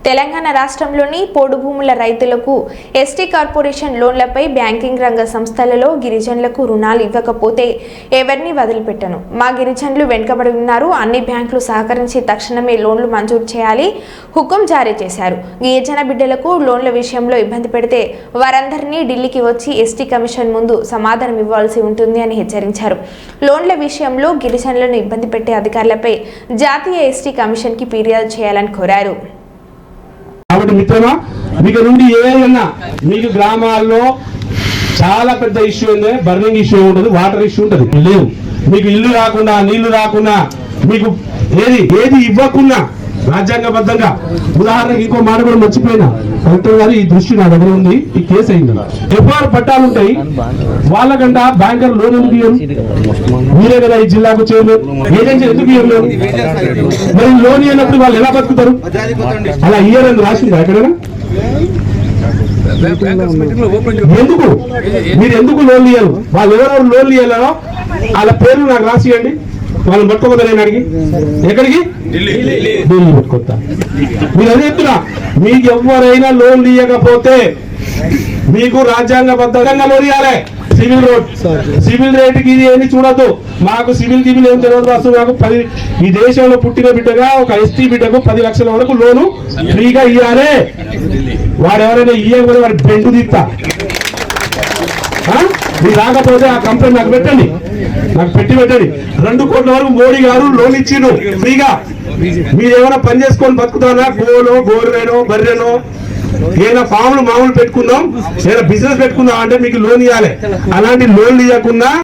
తెలంగాణ రాష్ట్రంలోని పోడు భూముల రైతులకు ఎస్టీ కార్పొరేషన్ లోన్లపై బ్యాంకింగ్ రంగ సంస్థలలో గిరిజనులకు రుణాలు ఇవ్వకపోతే ఎవరిని వదిలిపెట్టను. మా గిరిజనులు వెనుకబడి ఉన్నారు. అన్ని బ్యాంకులు సహకరించి తక్షణమే లోన్లు మంజూరు చేయాలి హుకుం జారీ చేశారు. గిరిజన బిడ్డలకు లోన్ల విషయంలో ఇబ్బంది పెడితే వారందరినీ ఢిల్లీకి వచ్చి ఎస్టీ కమిషన్ ముందు సమాధానం ఇవ్వాల్సి ఉంటుంది అని హెచ్చరించారు. లోన్ల విషయంలో గిరిజనులను ఇబ్బంది పెట్టే అధికారులపై జాతీయ ఎస్టీ కమిషన్ కి ఫిర్యాదు చేయాలని కోరారు. కాబట్టి మిత్రమా, మీకు నుండి ఏదైనా మీకు గ్రామాల్లో చాలా పెద్ద ఇష్యూ ఉంది. బర్నింగ్ ఇష్యూ ఉంటుంది, వాటర్ ఇష్యూ ఉంటుంది. లేదు మీకు ఇల్లు రాకుండా, నీళ్లు రాకుండా, మీకు ఏది ఇవ్వకుండా రాజ్యాంగబద్ధంగా, ఉదాహరణకి ఇంకో మాట కూడా మర్చిపోయినా, కలెక్టర్ గారు ఈ దృష్టి నా దగ్గర ఉంది, ఈ కేసు అయింది. ఎఫ్ఆర్ పట్టాలు ఉంటాయి, వాళ్ళకంట బ్యాంకర్ లోన్ ఎందుకు ఇవ్వరు? మీరే కదా ఈ జిల్లాకు చైర్మన్, ఏజెన్సీ ఎందుకు ఇవ్వరు? మరి లోన్ ఇవ్వనప్పుడు వాళ్ళు ఎలా బతుకుతారు? అలా ఇయ్యరని రాసిందా ఎక్కడైనా? ఎందుకు మీరు ఎందుకు లోన్లు ఇయ్యరు? వాళ్ళు ఎవరెవరు లోన్లు ఇయ్యాలో వాళ్ళ పేర్లు నాకు రాసియండి. వాళ్ళని పట్టుకోదా? నేను అడిగి ఎక్కడికి? ఢిల్లీ పట్టుకొస్తా. మీరు అదే చెప్తున్నా, మీకు ఎవరైనా లోన్లు ఇవ్వకపోతే మీకు రాజ్యాంగబద్ధంగా లోన్ ఇవ్వాలి. సివిల్ రేటుకి ఇది ఏమి చూడద్దు. మాకు సివిల్ గివిల్ ఏం తెలియదు. అసలు నాకు ఈ దేశంలో పుట్టిన బిడ్డగా ఒక ఎస్టీ బిడ్డకు 10 లక్షల వరకు లోను ఫ్రీగా ఇవ్వాలి. వాడు ఎవరైనా ఇవ్వకపోతే వాడి బెండు తీస్తా. మీరు రాకపోతే ఆ కంప్లైంట్ నాకు పెట్టండి, నాకు పెట్టండి. 2 కోట్ల వరకు మోడీ గారు లోన్ ఇచ్చిండు ఫ్రీగా. మీరు ఏమైనా పని చేసుకొని బతుకుతారా? గోరెనో బర్రెనో ఏదైనా ఫామ్లు మామూలు పెట్టుకుందాం, ఏదైనా బిజినెస్ పెట్టుకుందాం అంటే మీకు లోన్ ఇవ్వాలి. అలాంటి లోన్లు ఇవ్వకుండా